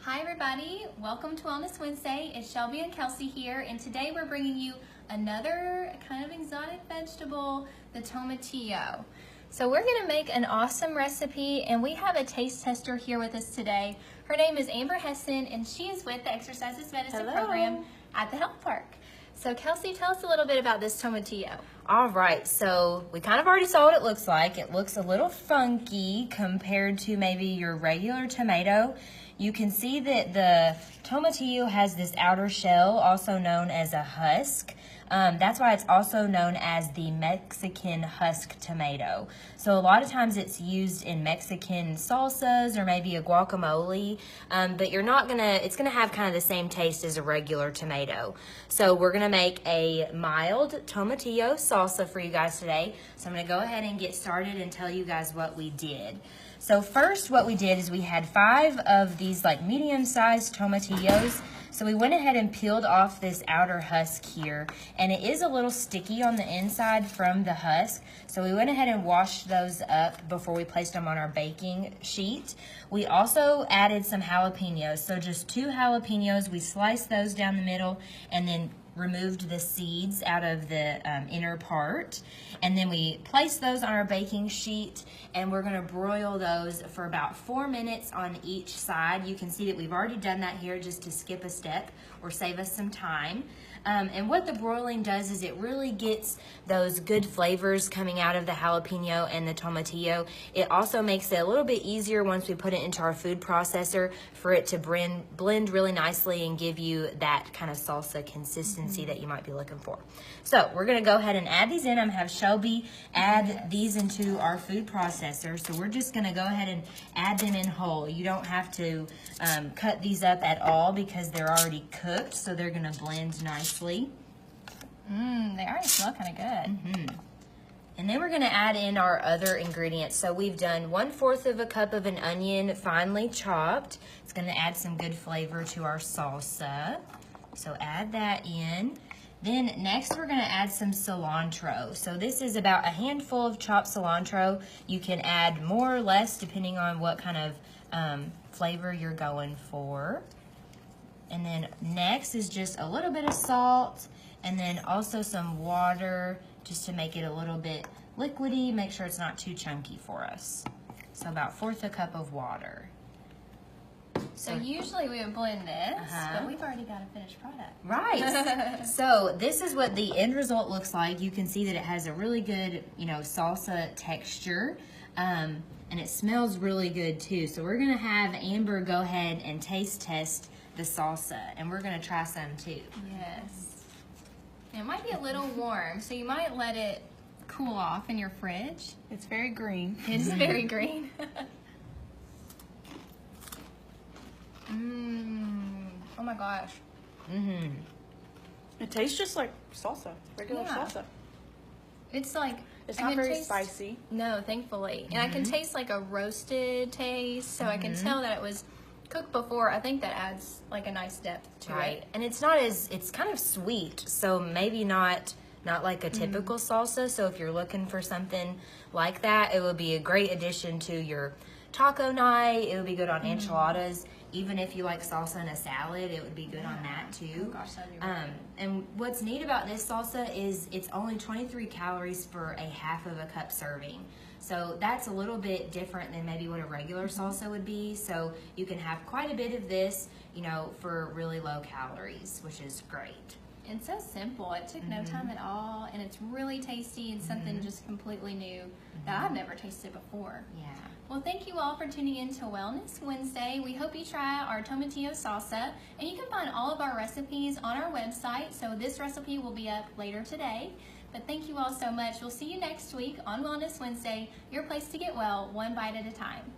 Hi everybody, welcome to Wellness Wednesday. It's Shelby and Kelci here, and today we're bringing you another kind of exotic vegetable, the tomatillo. So we're gonna make an awesome recipe, and we have a taste tester here with us today. Her name is Amber Hessen, and she is with the Exercises Medicine program at the health park. So Kelci, tell us a little bit about this tomatillo. All right, so we kind of already saw what it looks like. It looks a little funky compared to maybe your regular tomato. You can see that the tomatillo has this outer shell, also known as a husk. That's why it's also known as the Mexican husk tomato. So a lot of times it's used in Mexican salsas or maybe a guacamole, but it's gonna have kind of the same taste as a regular tomato. So we're gonna make a mild tomatillo salsa for you guys today. So I'm gonna go ahead and get started and tell you guys what we did. So first what we did is we had 5 of these like medium-sized tomatillos. So we went ahead and peeled off this outer husk here, and it is a little sticky on the inside from the husk. So we went ahead and washed those up before we placed them on our baking sheet. We also added some jalapenos. So just 2 jalapenos, we sliced those down the middle and then removed the seeds out of the inner part. And then we placed those on our baking sheet, and we're gonna broil those for about 4 minutes on each side. You can see that we've already done that here just to skip a step or save us some time. And what the broiling does is it really gets those good flavors coming out of the jalapeno and the tomatillo. It also makes it a little bit easier once we put it into our food processor for it to blend really nicely and give you that kind of salsa consistency that you might be looking for. So we're gonna go ahead and add these in. I'm gonna have Shelby add these into our food processor. So we're just gonna go ahead and add them in whole. You don't have to cut these up at all because they're already cooked, so they're gonna blend nicely. They already smell kind of good. And then we're gonna add in our other ingredients. So we've done 1/4 of a cup of an onion finely chopped. It's gonna add some good flavor to our salsa. So add that in. Then next we're gonna add some cilantro. So this is about a handful of chopped cilantro. You can add more or less depending on what kind of flavor you're going for. And then next is just a little bit of salt, and then also some water just to make it a little bit liquidy, make sure it's not too chunky for us. So about 1/4 cup of water. So usually we would blend this, but we've already got a finished product. Right. So this is what the end result looks like. You can see that it has a really good, salsa texture. And it smells really good too. So we're gonna have Amber go ahead and taste test the salsa, and we're gonna try some too. Yes. It might be a little warm, so you might let it cool off in your fridge. It's very green. It is very green. Oh my gosh. It tastes just like salsa, regular salsa. It's like, It's not very spicy. No, thankfully. And I can taste like a roasted taste, so I can tell that it was cooked before. I think that adds like a nice depth to it. And it's kind of sweet, so maybe not like a typical salsa. So if you're looking for something like that, it would be a great addition to your taco night. It would be good on enchiladas. Even if you like salsa in a salad, it would be good on that too. Oh gosh, that'd be really good. And what's neat about this salsa is it's only 23 calories for a 1/2 cup serving. So that's a little bit different than maybe what a regular salsa would be. So you can have quite a bit of this, for really low calories, which is great. It's so simple. It took no time at all, and it's really tasty and something just completely new that I've never tasted before. Yeah. Well, thank you all for tuning in to Wellness Wednesday. We hope you try our tomatillo salsa, and you can find all of our recipes on our website. So this recipe will be up later today. But thank you all so much. We'll see you next week on Wellness Wednesday, your place to get well, one bite at a time.